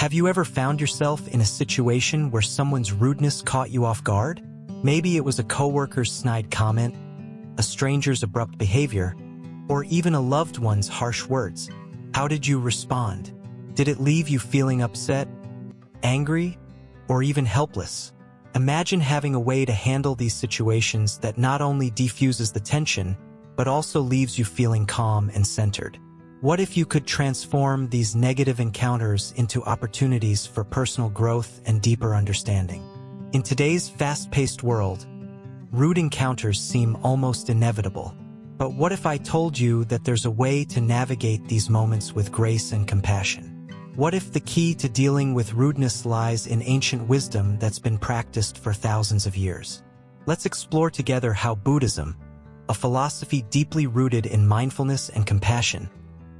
Have you ever found yourself in a situation where someone's rudeness caught you off guard? Maybe it was a coworker's snide comment, a stranger's abrupt behavior, or even a loved one's harsh words. How did you respond? Did it leave you feeling upset, angry, or even helpless? Imagine having a way to handle these situations that not only defuses the tension, but also leaves you feeling calm and centered. What if you could transform these negative encounters into opportunities for personal growth and deeper understanding? In today's fast-paced world, rude encounters seem almost inevitable. But what if I told you that there's a way to navigate these moments with grace and compassion? What if the key to dealing with rudeness lies in ancient wisdom that's been practiced for thousands of years? Let's explore together how Buddhism, a philosophy deeply rooted in mindfulness and compassion,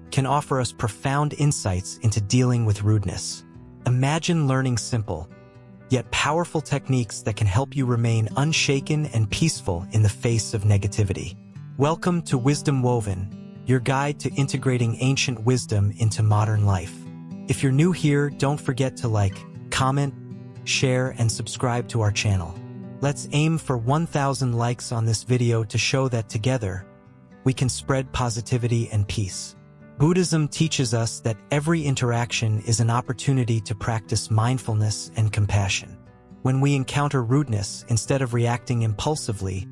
can offer us profound insights into dealing with rudeness. Imagine learning simple, yet powerful techniques that can help you remain unshaken and peaceful in the face of negativity. Welcome to Wisdom Woven, your guide to integrating ancient wisdom into modern life. If you're new here, don't forget to like, comment, share, and subscribe to our channel. Let's aim for 1,000 likes on this video to show that together, we can spread positivity and peace. Buddhism teaches us that every interaction is an opportunity to practice mindfulness and compassion. When we encounter rudeness, instead of reacting impulsively,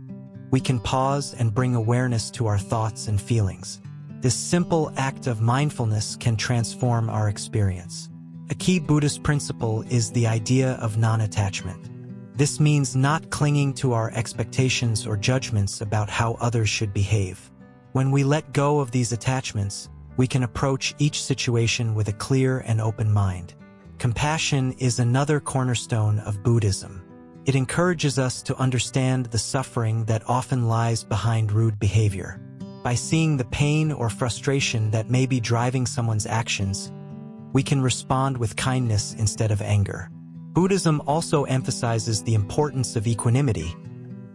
we can pause and bring awareness to our thoughts and feelings. This simple act of mindfulness can transform our experience. A key Buddhist principle is the idea of non-attachment. This means not clinging to our expectations or judgments about how others should behave. When we let go of these attachments, we can approach each situation with a clear and open mind. Compassion is another cornerstone of Buddhism. It encourages us to understand the suffering that often lies behind rude behavior. By seeing the pain or frustration that may be driving someone's actions, we can respond with kindness instead of anger. Buddhism also emphasizes the importance of equanimity,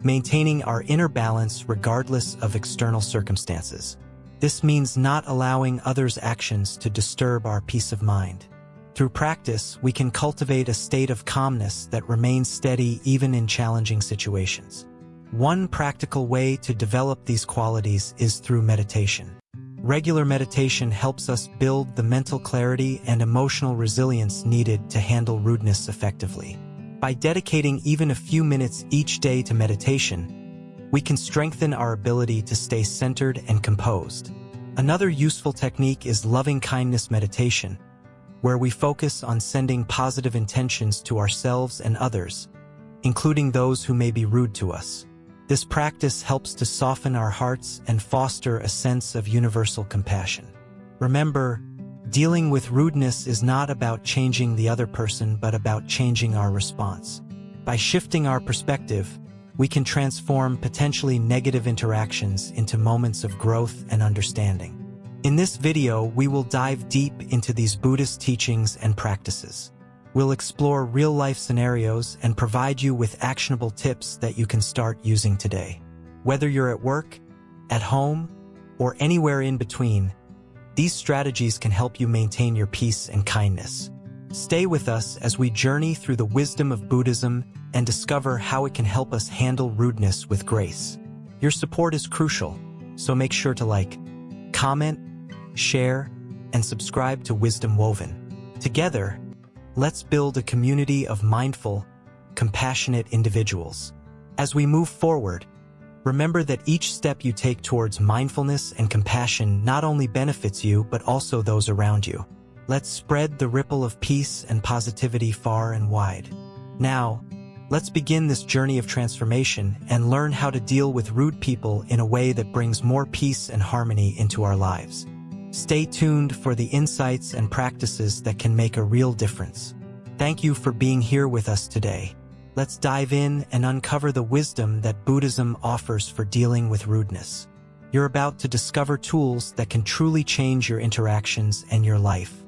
maintaining our inner balance regardless of external circumstances. This means not allowing others' actions to disturb our peace of mind. Through practice, we can cultivate a state of calmness that remains steady even in challenging situations. One practical way to develop these qualities is through meditation. Regular meditation helps us build the mental clarity and emotional resilience needed to handle rudeness effectively. By dedicating even a few minutes each day to meditation, we can strengthen our ability to stay centered and composed. Another useful technique is loving-kindness meditation, where we focus on sending positive intentions to ourselves and others, including those who may be rude to us. This practice helps to soften our hearts and foster a sense of universal compassion. Remember, dealing with rudeness is not about changing the other person, but about changing our response. By shifting our perspective, we can transform potentially negative interactions into moments of growth and understanding. In this video, we will dive deep into these Buddhist teachings and practices. We'll explore real-life scenarios and provide you with actionable tips that you can start using today. Whether you're at work, at home, or anywhere in between, these strategies can help you maintain your peace and kindness. Stay with us as we journey through the wisdom of Buddhism and discover how it can help us handle rudeness with grace. Your support is crucial, so make sure to like, comment, share, and subscribe to Wisdom Woven. Together, let's build a community of mindful, compassionate individuals. As we move forward, remember that each step you take towards mindfulness and compassion not only benefits you but also those around you. Let's spread the ripple of peace and positivity far and wide. Now, let's begin this journey of transformation and learn how to deal with rude people in a way that brings more peace and harmony into our lives. Stay tuned for the insights and practices that can make a real difference. Thank you for being here with us today. Let's dive in and uncover the wisdom that Buddhism offers for dealing with rudeness. You're about to discover tools that can truly change your interactions and your life.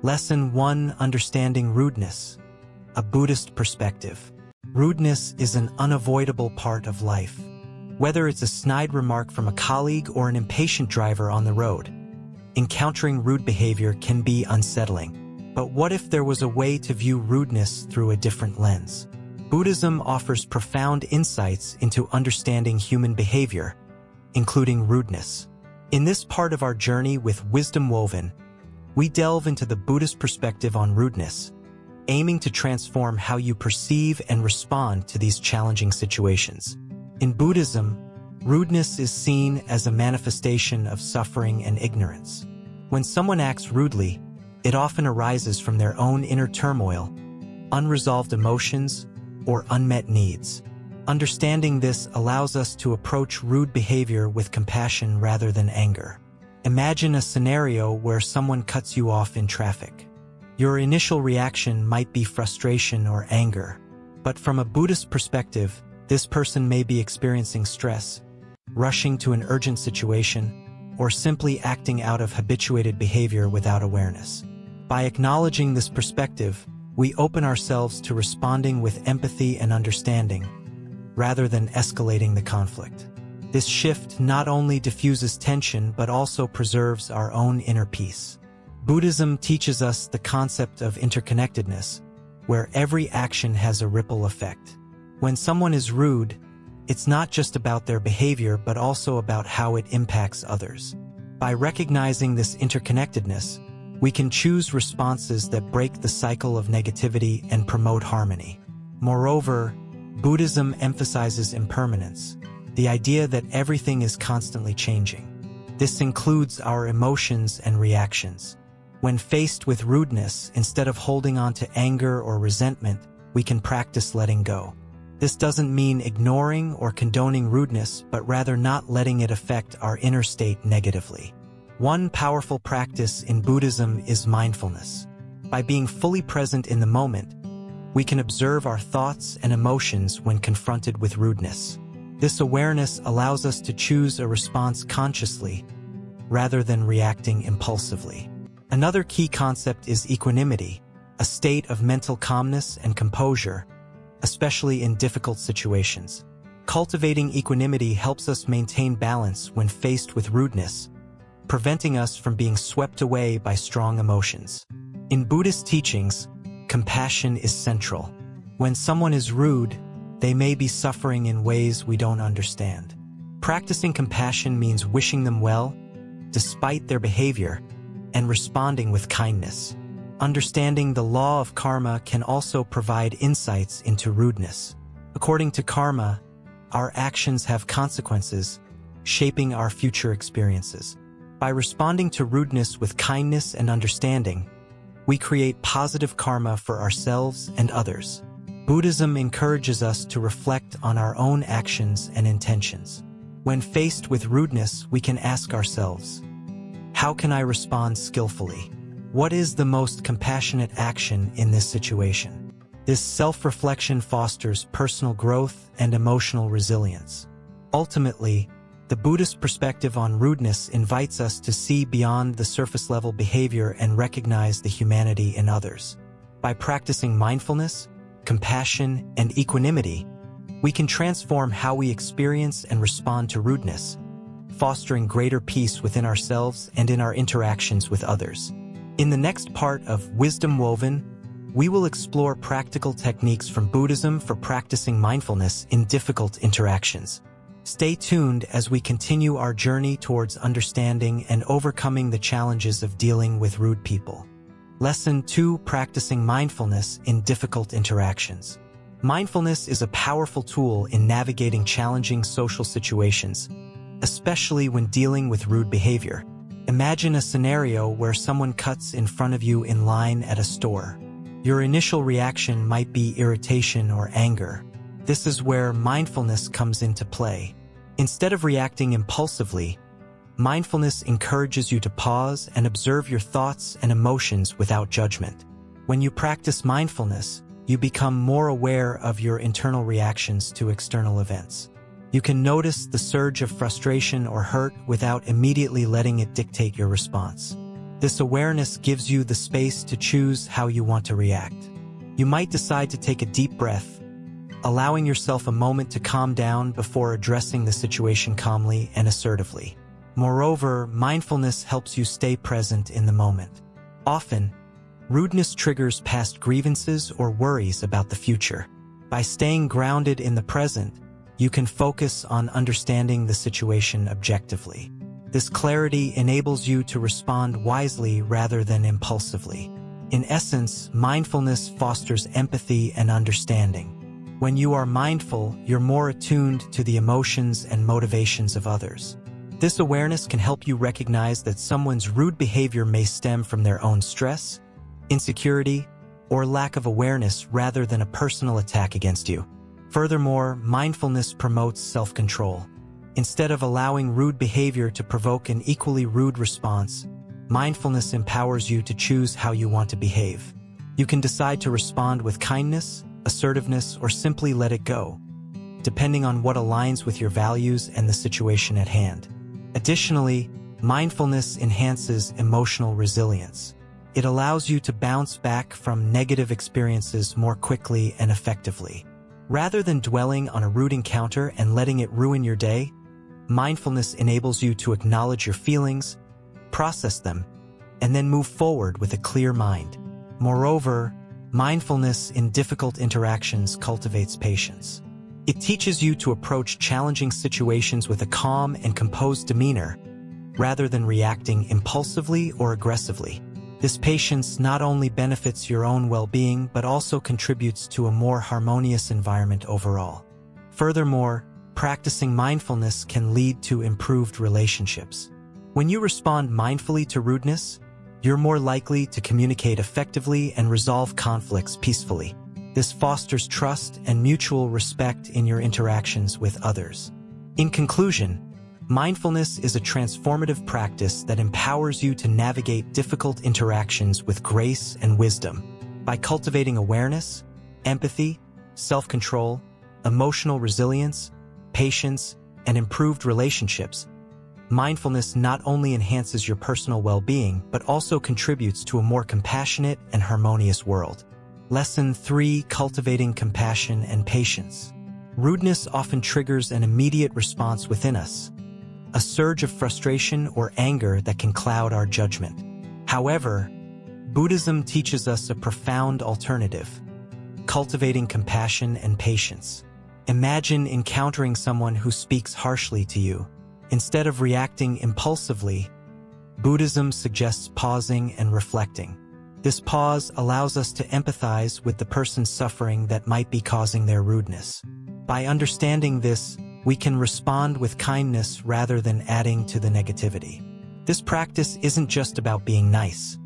Lesson 1: Understanding Rudeness. A Buddhist perspective. Rudeness is an unavoidable part of life. Whether it's a snide remark from a colleague or an impatient driver on the road, encountering rude behavior can be unsettling. But what if there was a way to view rudeness through a different lens? Buddhism offers profound insights into understanding human behavior, including rudeness. In this part of our journey with Wisdom Woven, we delve into the Buddhist perspective on rudeness, aiming to transform how you perceive and respond to these challenging situations. In Buddhism, rudeness is seen as a manifestation of suffering and ignorance. When someone acts rudely, it often arises from their own inner turmoil, unresolved emotions, or unmet needs. Understanding this allows us to approach rude behavior with compassion rather than anger. Imagine a scenario where someone cuts you off in traffic. Your initial reaction might be frustration or anger, but from a Buddhist perspective, this person may be experiencing stress, rushing to an urgent situation, or simply acting out of habituated behavior without awareness. By acknowledging this perspective, we open ourselves to responding with empathy and understanding, rather than escalating the conflict. This shift not only diffuses tension but also preserves our own inner peace. Buddhism teaches us the concept of interconnectedness, where every action has a ripple effect. When someone is rude, it's not just about their behavior but also about how it impacts others. By recognizing this interconnectedness, we can choose responses that break the cycle of negativity and promote harmony. Moreover, Buddhism emphasizes impermanence, the idea that everything is constantly changing. This includes our emotions and reactions. When faced with rudeness, instead of holding on to anger or resentment, we can practice letting go. This doesn't mean ignoring or condoning rudeness, but rather not letting it affect our inner state negatively. One powerful practice in Buddhism is mindfulness. By being fully present in the moment, we can observe our thoughts and emotions when confronted with rudeness. This awareness allows us to choose a response consciously, rather than reacting impulsively. Another key concept is equanimity, a state of mental calmness and composure, especially in difficult situations. Cultivating equanimity helps us maintain balance when faced with rudeness, preventing us from being swept away by strong emotions. In Buddhist teachings, compassion is central. When someone is rude, they may be suffering in ways we don't understand. Practicing compassion means wishing them well, despite their behavior, and responding with kindness. Understanding the law of karma can also provide insights into rudeness. According to karma, our actions have consequences, shaping our future experiences. By responding to rudeness with kindness and understanding, we create positive karma for ourselves and others. Buddhism encourages us to reflect on our own actions and intentions. When faced with rudeness, we can ask ourselves, how can I respond skillfully? What is the most compassionate action in this situation? This self-reflection fosters personal growth and emotional resilience. Ultimately, the Buddhist perspective on rudeness invites us to see beyond the surface-level behavior and recognize the humanity in others. By practicing mindfulness, compassion, and equanimity, we can transform how we experience and respond to rudeness, fostering greater peace within ourselves and in our interactions with others. In the next part of Wisdom Woven, we will explore practical techniques from Buddhism for practicing mindfulness in difficult interactions. Stay tuned as we continue our journey towards understanding and overcoming the challenges of dealing with rude people. Lesson 2: Practicing mindfulness in difficult interactions. Mindfulness is a powerful tool in navigating challenging social situations, especially when dealing with rude behavior. Imagine a scenario where someone cuts in front of you in line at a store. Your initial reaction might be irritation or anger. This is where mindfulness comes into play. Instead of reacting impulsively, mindfulness encourages you to pause and observe your thoughts and emotions without judgment. When you practice mindfulness, you become more aware of your internal reactions to external events. You can notice the surge of frustration or hurt without immediately letting it dictate your response. This awareness gives you the space to choose how you want to react. You might decide to take a deep breath, allowing yourself a moment to calm down before addressing the situation calmly and assertively. Moreover, mindfulness helps you stay present in the moment. Often, Rudeness triggers past grievances or worries about the future. By staying grounded in the present, you can focus on understanding the situation objectively. This clarity enables you to respond wisely rather than impulsively. In essence, mindfulness fosters empathy and understanding. When you are mindful, you're more attuned to the emotions and motivations of others. This awareness can help you recognize that someone's rude behavior may stem from their own stress, insecurity, or lack of awareness rather than a personal attack against you. Furthermore, mindfulness promotes self-control. Instead of allowing rude behavior to provoke an equally rude response, mindfulness empowers you to choose how you want to behave. You can decide to respond with kindness, assertiveness, or simply let it go, depending on what aligns with your values and the situation at hand. Additionally, mindfulness enhances emotional resilience. It allows you to bounce back from negative experiences more quickly and effectively. Rather than dwelling on a rude encounter and letting it ruin your day, mindfulness enables you to acknowledge your feelings, process them, and then move forward with a clear mind. Moreover, mindfulness in difficult interactions cultivates patience. It teaches you to approach challenging situations with a calm and composed demeanor, rather than reacting impulsively or aggressively. This patience not only benefits your own well-being but also contributes to a more harmonious environment overall. Furthermore, practicing mindfulness can lead to improved relationships. When you respond mindfully to rudeness, you're more likely to communicate effectively and resolve conflicts peacefully. This fosters trust and mutual respect in your interactions with others. In conclusion, mindfulness is a transformative practice that empowers you to navigate difficult interactions with grace and wisdom. By cultivating awareness, empathy, self-control, emotional resilience, patience, and improved relationships, mindfulness not only enhances your personal well-being but also contributes to a more compassionate and harmonious world. Lesson 3: Cultivating compassion and patience. Rudeness often triggers an immediate response within us, a surge of frustration or anger that can cloud our judgment. However, Buddhism teaches us a profound alternative: cultivating compassion and patience. Imagine encountering someone who speaks harshly to you. Instead of reacting impulsively, Buddhism suggests pausing and reflecting. This pause allows us to empathize with the person's suffering that might be causing their rudeness. By understanding this, we can respond with kindness rather than adding to the negativity. This practice isn't just about being nice.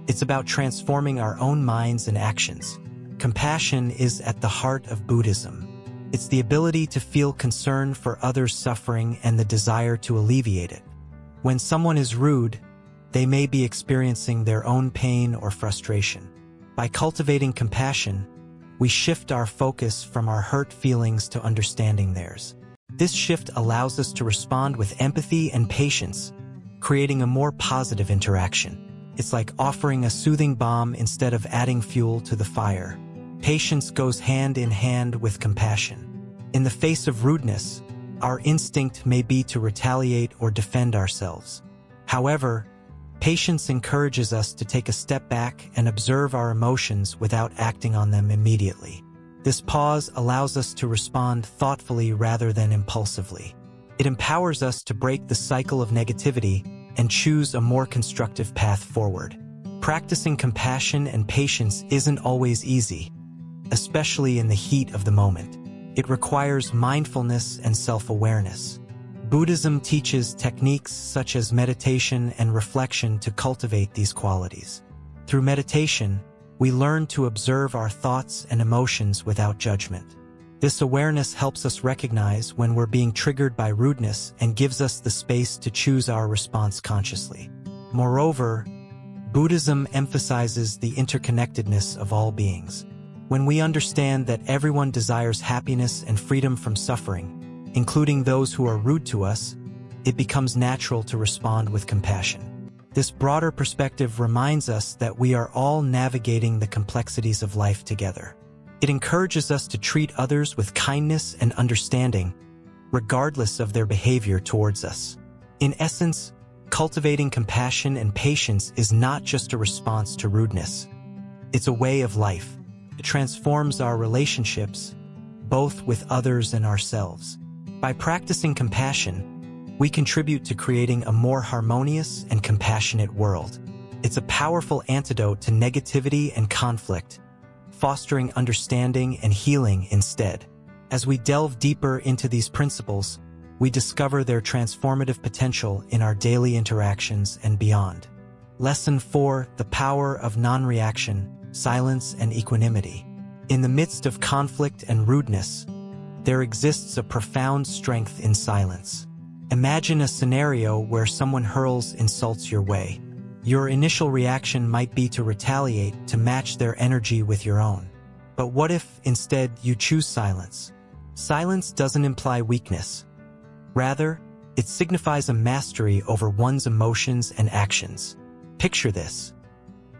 It's about transforming our own minds and actions. Compassion is at the heart of Buddhism. It's the ability to feel concern for others' suffering and the desire to alleviate it. When someone is rude, they may be experiencing their own pain or frustration. By cultivating compassion, we shift our focus from our hurt feelings to understanding theirs. This shift allows us to respond with empathy and patience, creating a more positive interaction. It's like offering a soothing balm instead of adding fuel to the fire. Patience goes hand in hand with compassion. In the face of rudeness, our instinct may be to retaliate or defend ourselves. However, patience encourages us to take a step back and observe our emotions without acting on them immediately. This pause allows us to respond thoughtfully rather than impulsively. It empowers us to break the cycle of negativity and choose a more constructive path forward. Practicing compassion and patience isn't always easy, especially in the heat of the moment. It requires mindfulness and self-awareness. Buddhism teaches techniques such as meditation and reflection to cultivate these qualities. Through meditation, we learn to observe our thoughts and emotions without judgment. This awareness helps us recognize when we're being triggered by rudeness and gives us the space to choose our response consciously. Moreover, Buddhism emphasizes the interconnectedness of all beings. When we understand that everyone desires happiness and freedom from suffering, including those who are rude to us, it becomes natural to respond with compassion. This broader perspective reminds us that we are all navigating the complexities of life together. It encourages us to treat others with kindness and understanding, regardless of their behavior towards us. In essence, cultivating compassion and patience is not just a response to rudeness. It's a way of life. It transforms our relationships, both with others and ourselves. By practicing compassion, we contribute to creating a more harmonious and compassionate world. It's a powerful antidote to negativity and conflict, fostering understanding and healing instead. As we delve deeper into these principles, we discover their transformative potential in our daily interactions and beyond. Lesson 4: The power of non-reaction, silence, and equanimity. In the midst of conflict and rudeness, there exists a profound strength in silence. Imagine a scenario where someone hurls insults your way. Your initial reaction might be to retaliate, to match their energy with your own. But what if, instead, you choose silence? Silence doesn't imply weakness. Rather, it signifies a mastery over one's emotions and actions. Picture this: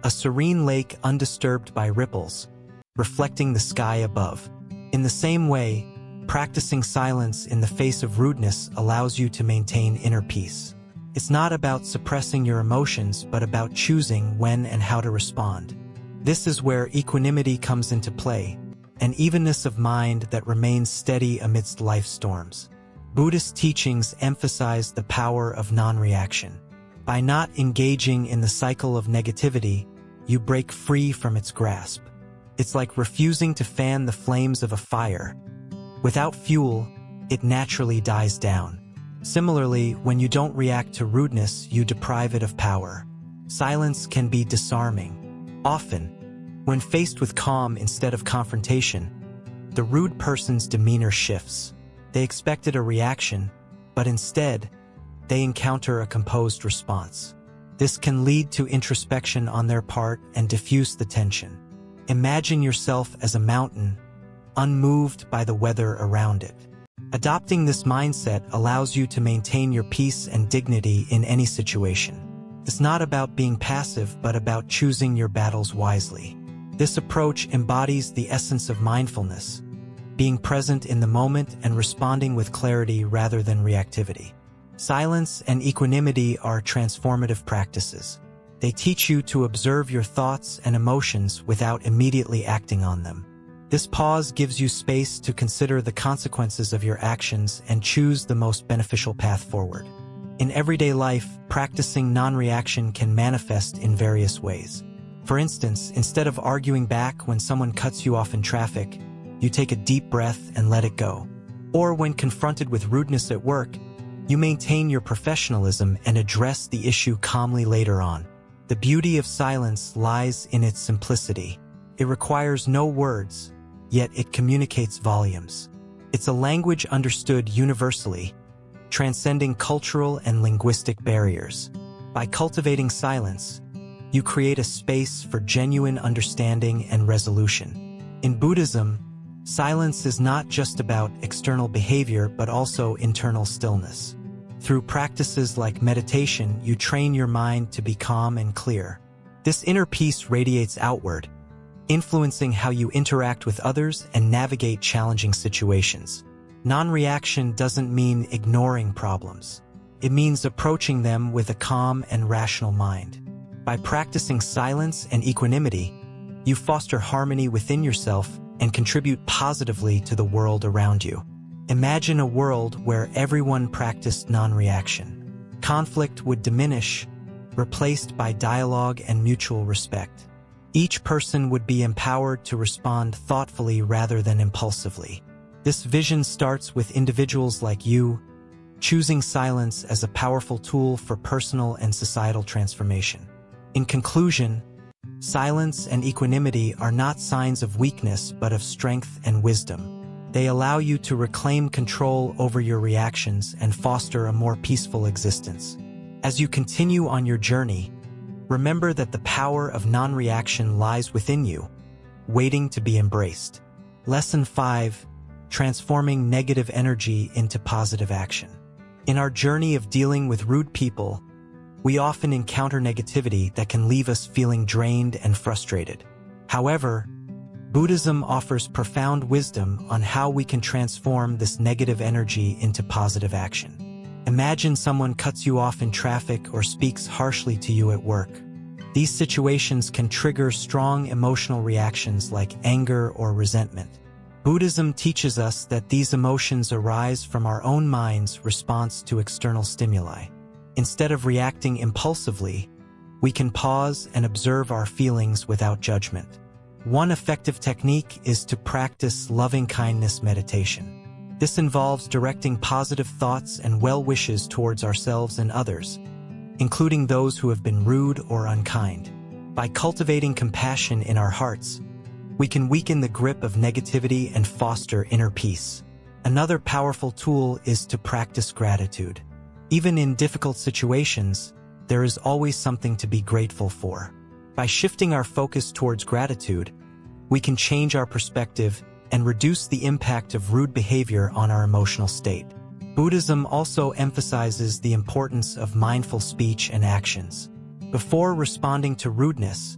a serene lake undisturbed by ripples, reflecting the sky above. In the same way, practicing silence in the face of rudeness allows you to maintain inner peace. It's not about suppressing your emotions, but about choosing when and how to respond. This is where equanimity comes into play, an evenness of mind that remains steady amidst life's storms. Buddhist teachings emphasize the power of non-reaction. By not engaging in the cycle of negativity, you break free from its grasp. It's like refusing to fan the flames of a fire. Without fuel, it naturally dies down. Similarly, when you don't react to rudeness, you deprive it of power. Silence can be disarming. Often, when faced with calm instead of confrontation, the rude person's demeanor shifts. They expected a reaction, but instead, they encounter a composed response. This can lead to introspection on their part and diffuse the tension. Imagine yourself as a mountain, unmoved by the weather around it. Adopting this mindset allows you to maintain your peace and dignity in any situation. It's not about being passive, but about choosing your battles wisely. This approach embodies the essence of mindfulness, being present in the moment and responding with clarity rather than reactivity. Silence and equanimity are transformative practices. They teach you to observe your thoughts and emotions without immediately acting on them. This pause gives you space to consider the consequences of your actions and choose the most beneficial path forward. In everyday life, practicing non-reaction can manifest in various ways. For instance, instead of arguing back when someone cuts you off in traffic, you take a deep breath and let it go. Or when confronted with rudeness at work, you maintain your professionalism and address the issue calmly later on. The beauty of silence lies in its simplicity. It requires no words, yet it communicates volumes. It's a language understood universally, transcending cultural and linguistic barriers. By cultivating silence, you create a space for genuine understanding and resolution. In Buddhism, silence is not just about external behavior, but also internal stillness. Through practices like meditation, you train your mind to be calm and clear. This inner peace radiates outward, influencing how you interact with others and navigate challenging situations. Non-reaction doesn't mean ignoring problems. It means approaching them with a calm and rational mind. By practicing silence and equanimity, you foster harmony within yourself and contribute positively to the world around you. Imagine a world where everyone practiced non-reaction. Conflict would diminish, replaced by dialogue and mutual respect. Each person would be empowered to respond thoughtfully rather than impulsively. This vision starts with individuals like you, choosing silence as a powerful tool for personal and societal transformation. In conclusion, silence and equanimity are not signs of weakness but of strength and wisdom. They allow you to reclaim control over your reactions and foster a more peaceful existence. As you continue on your journey, remember that the power of non-reaction lies within you, waiting to be embraced. Lesson 5: Transforming negative energy into positive action. In our journey of dealing with rude people, we often encounter negativity that can leave us feeling drained and frustrated. However, Buddhism offers profound wisdom on how we can transform this negative energy into positive action. Imagine someone cuts you off in traffic or speaks harshly to you at work. These situations can trigger strong emotional reactions like anger or resentment. Buddhism teaches us that these emotions arise from our own mind's response to external stimuli. Instead of reacting impulsively, we can pause and observe our feelings without judgment. One effective technique is to practice loving-kindness meditation. This involves directing positive thoughts and well wishes towards ourselves and others, including those who have been rude or unkind. By cultivating compassion in our hearts, we can weaken the grip of negativity and foster inner peace. Another powerful tool is to practice gratitude. Even in difficult situations, there is always something to be grateful for. By shifting our focus towards gratitude, we can change our perspective and reduce the impact of rude behavior on our emotional state. Buddhism also emphasizes the importance of mindful speech and actions. Before responding to rudeness,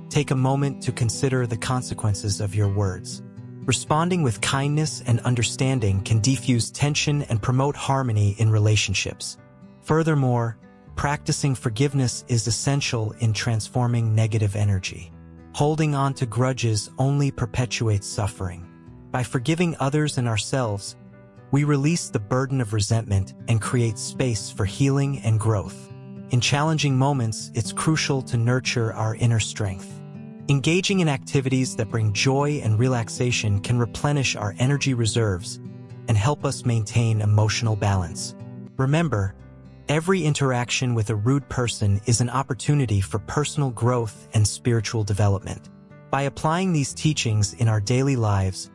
take a moment to consider the consequences of your words. Responding with kindness and understanding can defuse tension and promote harmony in relationships. Furthermore, practicing forgiveness is essential in transforming negative energy. Holding on to grudges only perpetuates suffering. By forgiving others and ourselves, we release the burden of resentment and create space for healing and growth. In challenging moments, it's crucial to nurture our inner strength. Engaging in activities that bring joy and relaxation can replenish our energy reserves and help us maintain emotional balance. Remember, every interaction with a rude person is an opportunity for personal growth and spiritual development. By applying these teachings in our daily lives,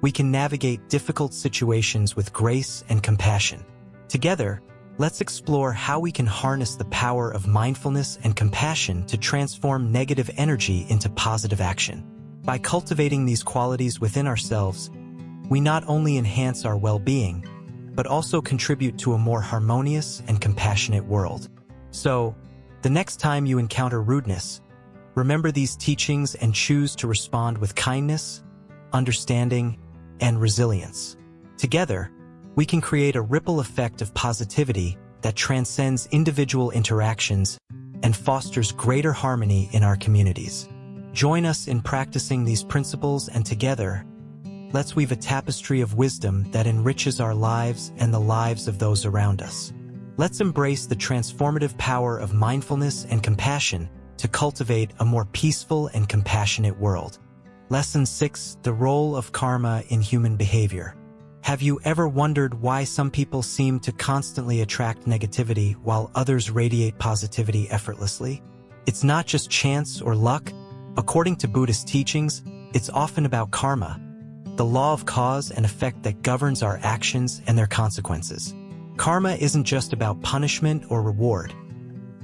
we can navigate difficult situations with grace and compassion. Together, let's explore how we can harness the power of mindfulness and compassion to transform negative energy into positive action. By cultivating these qualities within ourselves, we not only enhance our well-being, but also contribute to a more harmonious and compassionate world. So, the next time you encounter rudeness, remember these teachings and choose to respond with kindness, understanding, and resilience. Together, we can create a ripple effect of positivity that transcends individual interactions and fosters greater harmony in our communities. Join us in practicing these principles, and together, let's weave a tapestry of wisdom that enriches our lives and the lives of those around us. Let's embrace the transformative power of mindfulness and compassion to cultivate a more peaceful and compassionate world. Lesson 6: The role of karma in human behavior. Have you ever wondered why some people seem to constantly attract negativity while others radiate positivity effortlessly? It's not just chance or luck. According to Buddhist teachings, it's often about karma, the law of cause and effect that governs our actions and their consequences. Karma isn't just about punishment or reward.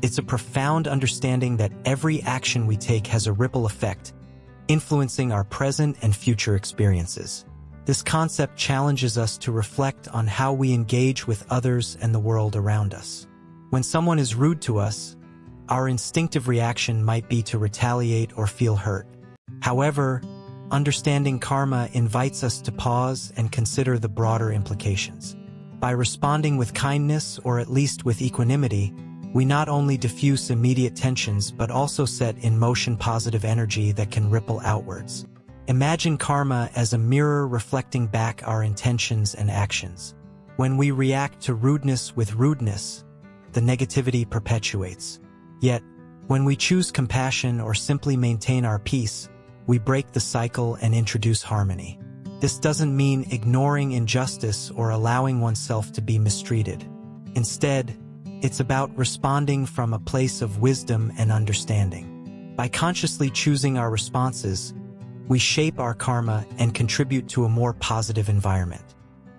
It's a profound understanding that every action we take has a ripple effect, influencing our present and future experiences. This concept challenges us to reflect on how we engage with others and the world around us. When someone is rude to us, our instinctive reaction might be to retaliate or feel hurt. However, understanding karma invites us to pause and consider the broader implications. By responding with kindness, or at least with equanimity, we not only diffuse immediate tensions but also set in motion positive energy that can ripple outwards. Imagine karma as a mirror reflecting back our intentions and actions. When we react to rudeness with rudeness, the negativity perpetuates. Yet, when we choose compassion or simply maintain our peace, we break the cycle and introduce harmony. This doesn't mean ignoring injustice or allowing oneself to be mistreated. Instead, it's about responding from a place of wisdom and understanding. By consciously choosing our responses, we shape our karma and contribute to a more positive environment.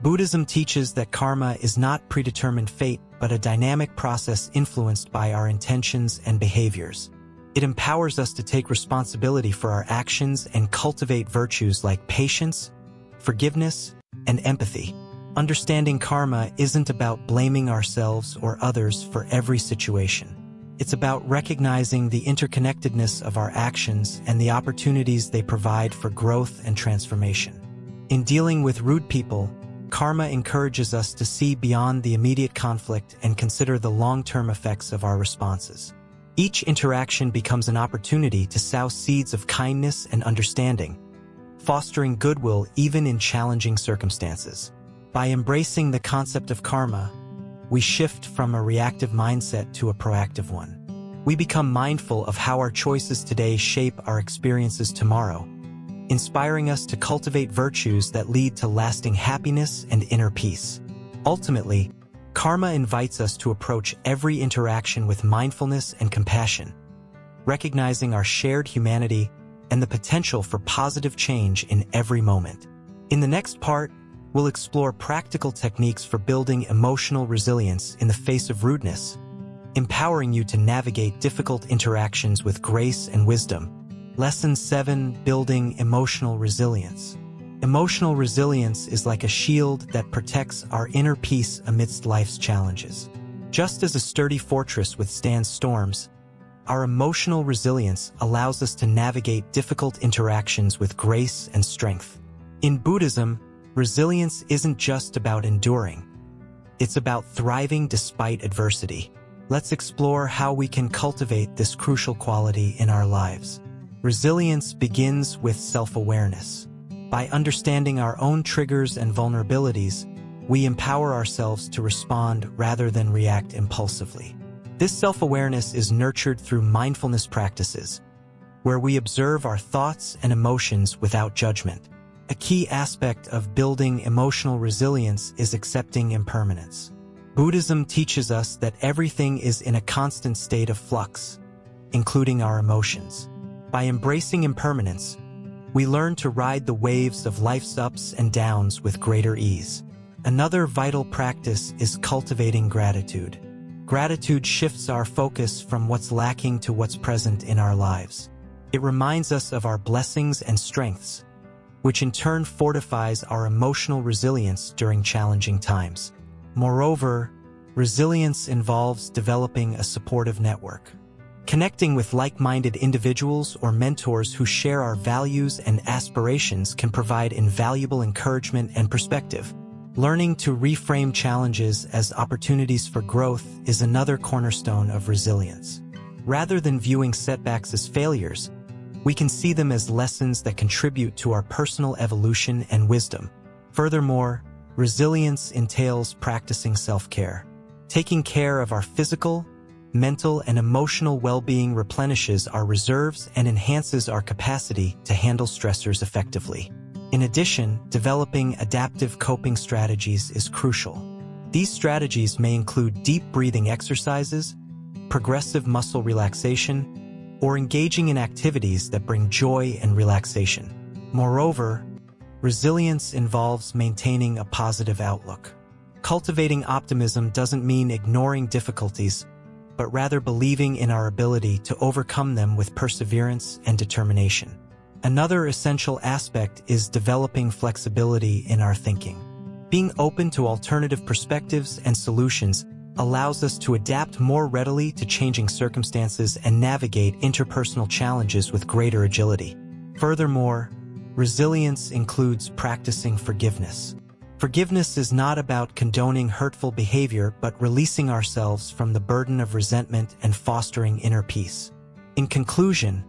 Buddhism teaches that karma is not predetermined fate, but a dynamic process influenced by our intentions and behaviors. It empowers us to take responsibility for our actions and cultivate virtues like patience, forgiveness, and empathy. Understanding karma isn't about blaming ourselves or others for every situation. It's about recognizing the interconnectedness of our actions and the opportunities they provide for growth and transformation. In dealing with rude people, karma encourages us to see beyond the immediate conflict and consider the long-term effects of our responses. Each interaction becomes an opportunity to sow seeds of kindness and understanding, fostering goodwill even in challenging circumstances. By embracing the concept of karma, we shift from a reactive mindset to a proactive one. We become mindful of how our choices today shape our experiences tomorrow, inspiring us to cultivate virtues that lead to lasting happiness and inner peace. Ultimately, karma invites us to approach every interaction with mindfulness and compassion, recognizing our shared humanity and the potential for positive change in every moment. In the next part, we'll explore practical techniques for building emotional resilience in the face of rudeness, empowering you to navigate difficult interactions with grace and wisdom. Lesson 7: Building emotional resilience. Emotional resilience is like a shield that protects our inner peace amidst life's challenges. Just as a sturdy fortress withstands storms, our emotional resilience allows us to navigate difficult interactions with grace and strength. In Buddhism, resilience isn't just about enduring. It's about thriving despite adversity. Let's explore how we can cultivate this crucial quality in our lives. Resilience begins with self-awareness. By understanding our own triggers and vulnerabilities, we empower ourselves to respond rather than react impulsively. This self-awareness is nurtured through mindfulness practices, where we observe our thoughts and emotions without judgment. A key aspect of building emotional resilience is accepting impermanence. Buddhism teaches us that everything is in a constant state of flux, including our emotions. By embracing impermanence, we learn to ride the waves of life's ups and downs with greater ease. Another vital practice is cultivating gratitude. Gratitude shifts our focus from what's lacking to what's present in our lives. It reminds us of our blessings and strengths, which in turn fortifies our emotional resilience during challenging times. Moreover, resilience involves developing a supportive network. Connecting with like-minded individuals or mentors who share our values and aspirations can provide invaluable encouragement and perspective. Learning to reframe challenges as opportunities for growth is another cornerstone of resilience. Rather than viewing setbacks as failures, we can see them as lessons that contribute to our personal evolution and wisdom. Furthermore, resilience entails practicing self-care. Taking care of our physical, mental, and emotional well-being replenishes our reserves and enhances our capacity to handle stressors effectively. In addition, developing adaptive coping strategies is crucial. These strategies may include deep breathing exercises, progressive muscle relaxation, or engaging in activities that bring joy and relaxation. Moreover, resilience involves maintaining a positive outlook. Cultivating optimism doesn't mean ignoring difficulties, but rather believing in our ability to overcome them with perseverance and determination. Another essential aspect is developing flexibility in our thinking. Being open to alternative perspectives and solutions allows us to adapt more readily to changing circumstances and navigate interpersonal challenges with greater agility. Furthermore, resilience includes practicing forgiveness. Forgiveness is not about condoning hurtful behavior but releasing ourselves from the burden of resentment and fostering inner peace. In conclusion,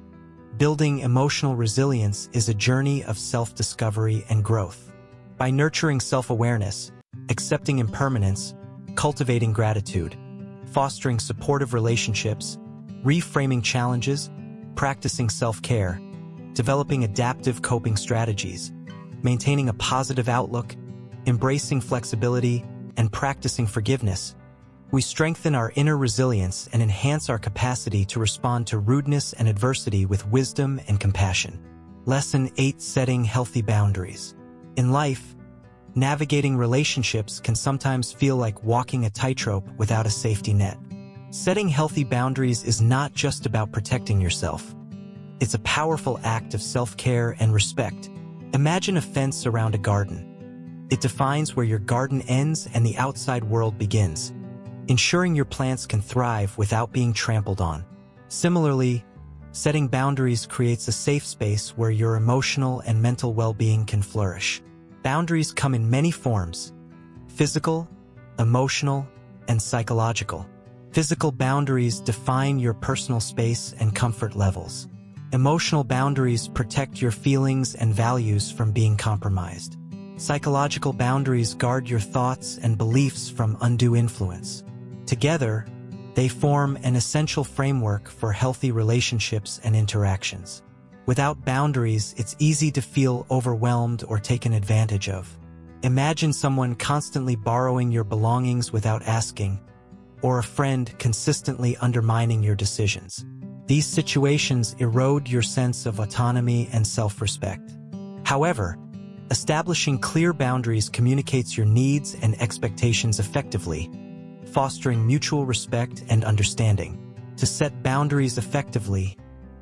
building emotional resilience is a journey of self-discovery and growth. By nurturing self-awareness, accepting impermanence, cultivating gratitude, fostering supportive relationships, reframing challenges, practicing self-care, developing adaptive coping strategies, maintaining a positive outlook, embracing flexibility, and practicing forgiveness, we strengthen our inner resilience and enhance our capacity to respond to rudeness and adversity with wisdom and compassion. Lesson 8: Setting healthy boundaries. In life, navigating relationships can sometimes feel like walking a tightrope without a safety net. Setting healthy boundaries is not just about protecting yourself. It's a powerful act of self-care and respect. Imagine a fence around a garden. It defines where your garden ends and the outside world begins, ensuring your plants can thrive without being trampled on. Similarly, setting boundaries creates a safe space where your emotional and mental well-being can flourish. Boundaries come in many forms: physical, emotional, and psychological. Physical boundaries define your personal space and comfort levels. Emotional boundaries protect your feelings and values from being compromised. Psychological boundaries guard your thoughts and beliefs from undue influence. Together, they form an essential framework for healthy relationships and interactions. Without boundaries, it's easy to feel overwhelmed or taken advantage of. Imagine someone constantly borrowing your belongings without asking, or a friend consistently undermining your decisions. These situations erode your sense of autonomy and self-respect. However, establishing clear boundaries communicates your needs and expectations effectively, fostering mutual respect and understanding. To set boundaries effectively,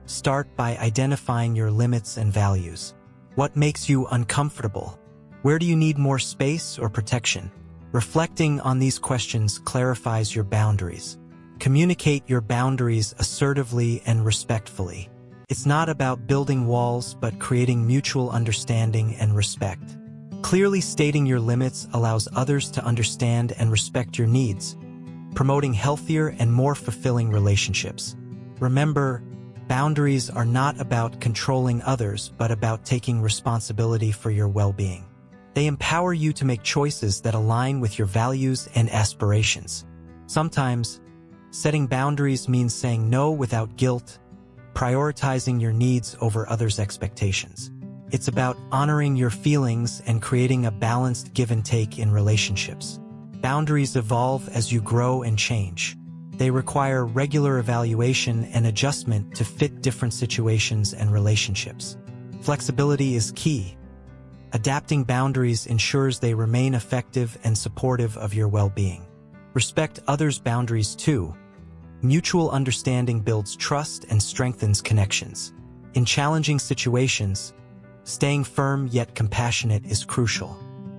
start by identifying your limits and values. What makes you uncomfortable? Where do you need more space or protection? Reflecting on these questions clarifies your boundaries. Communicate your boundaries assertively and respectfully. It's not about building walls, but creating mutual understanding and respect. Clearly stating your limits allows others to understand and respect your needs, promoting healthier and more fulfilling relationships. Remember, boundaries are not about controlling others, but about taking responsibility for your well-being. They empower you to make choices that align with your values and aspirations. Sometimes, setting boundaries means saying no without guilt, prioritizing your needs over others' expectations. It's about honoring your feelings and creating a balanced give and take in relationships. Boundaries evolve as you grow and change. They require regular evaluation and adjustment to fit different situations and relationships. Flexibility is key. Adapting boundaries ensures they remain effective and supportive of your well-being. Respect others' boundaries too. Mutual understanding builds trust and strengthens connections. In challenging situations, staying firm yet compassionate is crucial.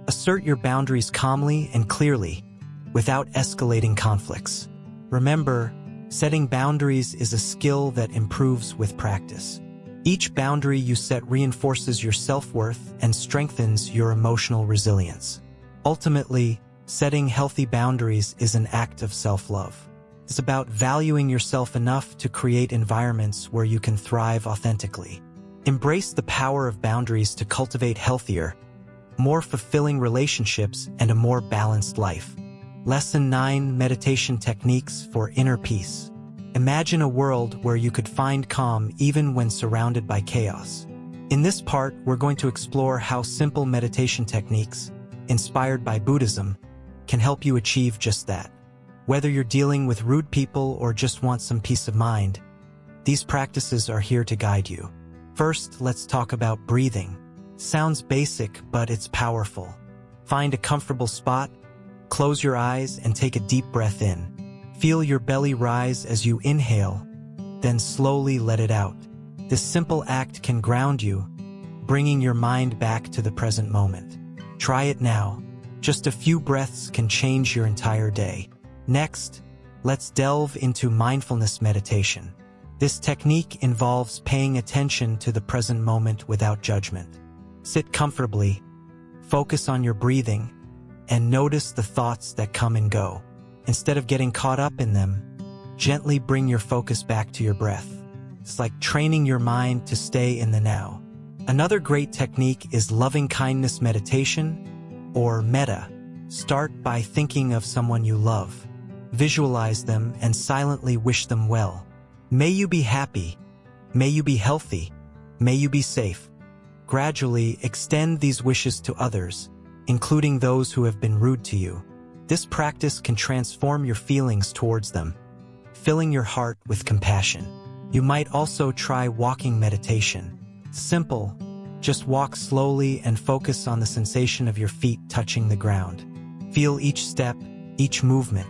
Assert your boundaries calmly and clearly, without escalating conflicts. Remember, setting boundaries is a skill that improves with practice. Each boundary you set reinforces your self-worth and strengthens your emotional resilience. Ultimately, setting healthy boundaries is an act of self-love. It's about valuing yourself enough to create environments where you can thrive authentically. Embrace the power of boundaries to cultivate healthier, more fulfilling relationships and a more balanced life. Lesson 9: Meditation Techniques for Inner Peace. Imagine a world where you could find calm even when surrounded by chaos. In this part, we're going to explore how simple meditation techniques, inspired by Buddhism, can help you achieve just that. Whether you're dealing with rude people or just want some peace of mind, these practices are here to guide you. First, let's talk about breathing. Sounds basic, but it's powerful. Find a comfortable spot, close your eyes, and take a deep breath in. Feel your belly rise as you inhale, then slowly let it out. This simple act can ground you, bringing your mind back to the present moment. Try it now. Just a few breaths can change your entire day. Next, let's delve into mindfulness meditation. This technique involves paying attention to the present moment without judgment. Sit comfortably, focus on your breathing, and notice the thoughts that come and go. Instead of getting caught up in them, gently bring your focus back to your breath. It's like training your mind to stay in the now. Another great technique is loving-kindness meditation, or metta. Start by thinking of someone you love. Visualize them and silently wish them well. May you be happy. May you be healthy. May you be safe. Gradually extend these wishes to others, including those who have been rude to you. This practice can transform your feelings towards them, filling your heart with compassion. You might also try walking meditation. Simple, just walk slowly and focus on the sensation of your feet touching the ground. Feel each step, each movement.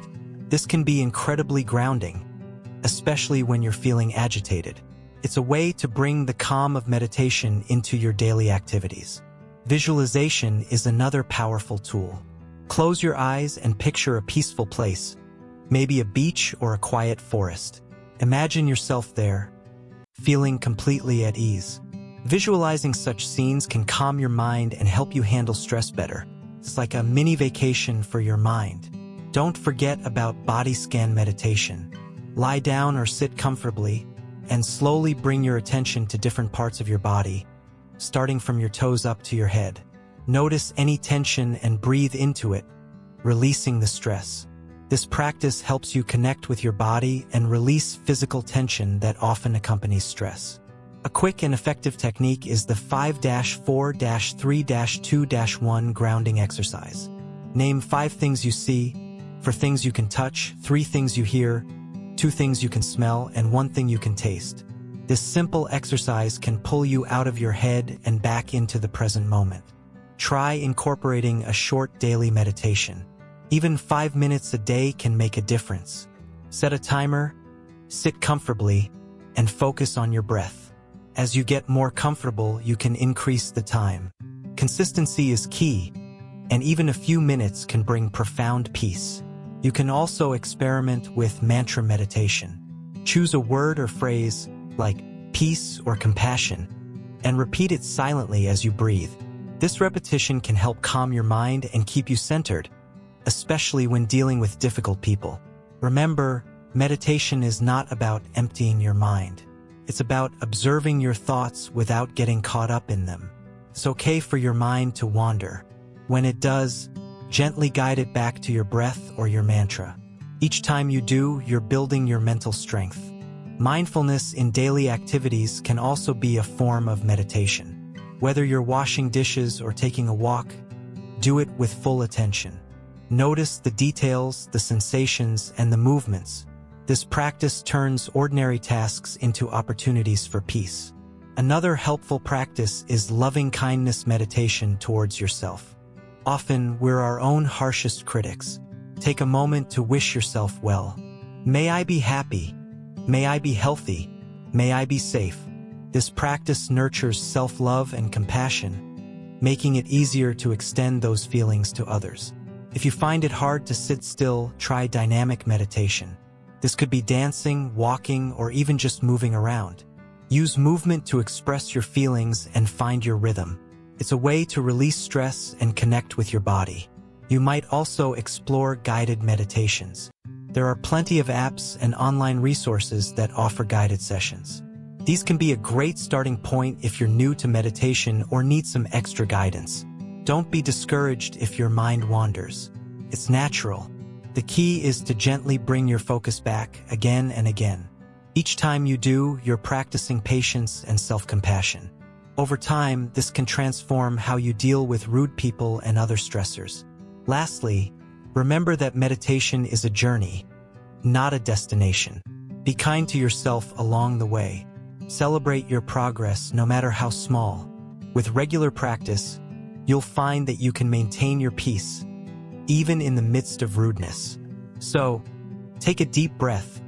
This can be incredibly grounding, especially when you're feeling agitated. It's a way to bring the calm of meditation into your daily activities. Visualization is another powerful tool. Close your eyes and picture a peaceful place, maybe a beach or a quiet forest. Imagine yourself there, feeling completely at ease. Visualizing such scenes can calm your mind and help you handle stress better. It's like a mini vacation for your mind. Don't forget about body scan meditation. Lie down or sit comfortably and slowly bring your attention to different parts of your body, starting from your toes up to your head. Notice any tension and breathe into it, releasing the stress. This practice helps you connect with your body and release physical tension that often accompanies stress. A quick and effective technique is the 5-4-3-2-1 grounding exercise. Name 5 things you see, 4 things you can touch, 3 things you hear, 2 things you can smell, and 1 thing you can taste. This simple exercise can pull you out of your head and back into the present moment. Try incorporating a short daily meditation. Even 5 minutes a day can make a difference. Set a timer, sit comfortably, and focus on your breath. As you get more comfortable, you can increase the time. Consistency is key, and even a few minutes can bring profound peace. You can also experiment with mantra meditation. Choose a word or phrase, like peace or compassion, and repeat it silently as you breathe. This repetition can help calm your mind and keep you centered, especially when dealing with difficult people. Remember, meditation is not about emptying your mind. It's about observing your thoughts without getting caught up in them. It's okay for your mind to wander. When it does, gently guide it back to your breath or your mantra. Each time you do, you're building your mental strength. Mindfulness in daily activities can also be a form of meditation. Whether you're washing dishes or taking a walk, do it with full attention. Notice the details, the sensations, and the movements. This practice turns ordinary tasks into opportunities for peace. Another helpful practice is loving-kindness meditation towards yourself. Often, we're our own harshest critics. Take a moment to wish yourself well. May I be happy. May I be healthy. May I be safe. This practice nurtures self-love and compassion, making it easier to extend those feelings to others. If you find it hard to sit still, try dynamic meditation. This could be dancing, walking, or even just moving around. Use movement to express your feelings and find your rhythm. It's a way to release stress and connect with your body. You might also explore guided meditations. There are plenty of apps and online resources that offer guided sessions. These can be a great starting point if you're new to meditation or need some extra guidance. Don't be discouraged if your mind wanders. It's natural. The key is to gently bring your focus back again and again. Each time you do, you're practicing patience and self-compassion. Over time, this can transform how you deal with rude people and other stressors. Lastly, remember that meditation is a journey, not a destination. Be kind to yourself along the way. Celebrate your progress, no matter how small. With regular practice, you'll find that you can maintain your peace, even in the midst of rudeness. So, take a deep breath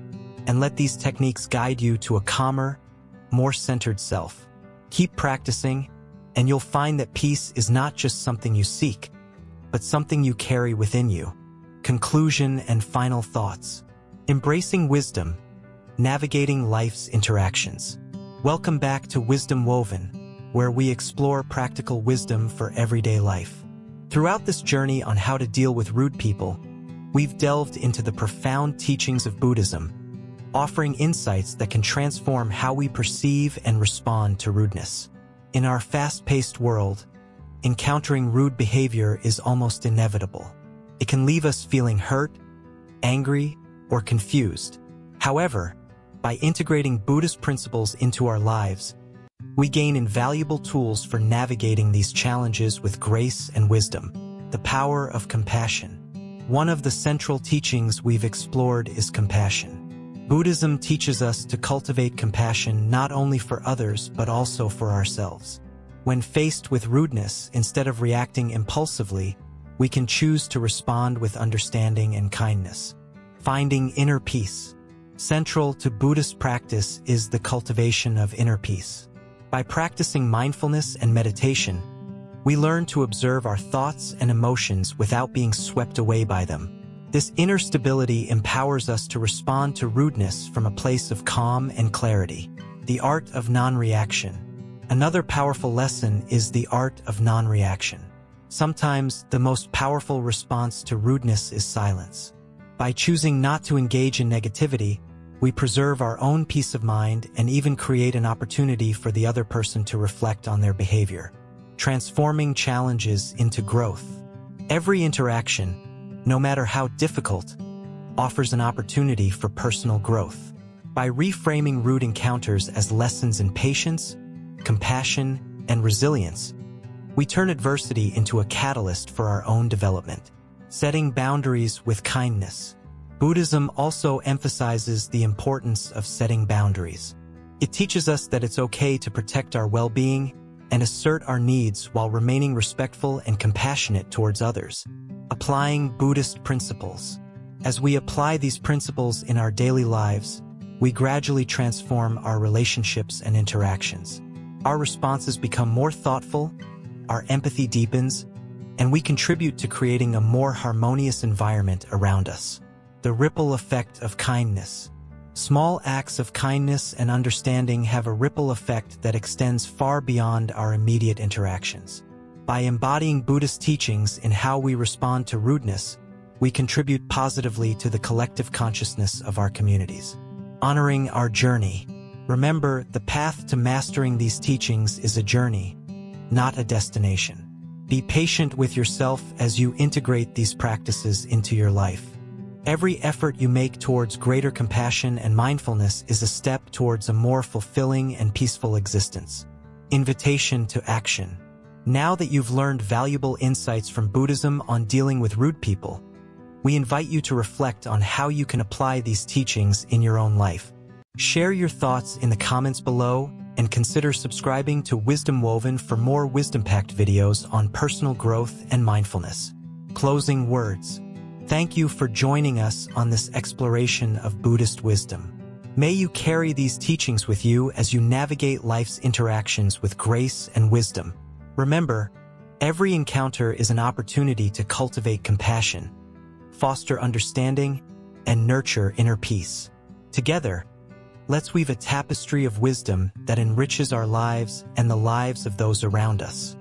and let these techniques guide you to a calmer, more centered self. Keep practicing, and you'll find that peace is not just something you seek, but something you carry within you. Conclusion and final thoughts. Embracing wisdom, navigating life's interactions. Welcome back to Wisdom Woven, where we explore practical wisdom for everyday life. Throughout this journey on how to deal with rude people, we've delved into the profound teachings of Buddhism, offering insights that can transform how we perceive and respond to rudeness. In our fast-paced world, encountering rude behavior is almost inevitable. It can leave us feeling hurt, angry, or confused. However, by integrating Buddhist principles into our lives, we gain invaluable tools for navigating these challenges with grace and wisdom. The power of compassion. One of the central teachings we've explored is compassion. Buddhism teaches us to cultivate compassion not only for others but also for ourselves. When faced with rudeness, instead of reacting impulsively, we can choose to respond with understanding and kindness. Finding inner peace. Central to Buddhist practice is the cultivation of inner peace. By practicing mindfulness and meditation, we learn to observe our thoughts and emotions without being swept away by them. This inner stability empowers us to respond to rudeness from a place of calm and clarity. The art of non-reaction. Another powerful lesson is the art of non-reaction. Sometimes the most powerful response to rudeness is silence. By choosing not to engage in negativity, we preserve our own peace of mind and even create an opportunity for the other person to reflect on their behavior, transforming challenges into growth. Every interaction, no matter how difficult, offers an opportunity for personal growth. By reframing rude encounters as lessons in patience, compassion, and resilience, we turn adversity into a catalyst for our own development. Setting boundaries with kindness. Buddhism also emphasizes the importance of setting boundaries. It teaches us that it's okay to protect our well-being and assert our needs while remaining respectful and compassionate towards others. Applying Buddhist principles. As we apply these principles in our daily lives, we gradually transform our relationships and interactions. Our responses become more thoughtful, our empathy deepens, and we contribute to creating a more harmonious environment around us. The ripple effect of kindness. Small acts of kindness and understanding have a ripple effect that extends far beyond our immediate interactions. By embodying Buddhist teachings in how we respond to rudeness, we contribute positively to the collective consciousness of our communities. Honoring our journey. Remember, the path to mastering these teachings is a journey, not a destination. Be patient with yourself as you integrate these practices into your life. Every effort you make towards greater compassion and mindfulness is a step towards a more fulfilling and peaceful existence. Invitation to action. Now that you've learned valuable insights from Buddhism on dealing with rude people, we invite you to reflect on how you can apply these teachings in your own life. Share your thoughts in the comments below and consider subscribing to Wisdom Woven for more wisdom-packed videos on personal growth and mindfulness. Closing words. Thank you for joining us on this exploration of Buddhist wisdom. May you carry these teachings with you as you navigate life's interactions with grace and wisdom. Remember, every encounter is an opportunity to cultivate compassion, foster understanding, and nurture inner peace. Together, let's weave a tapestry of wisdom that enriches our lives and the lives of those around us.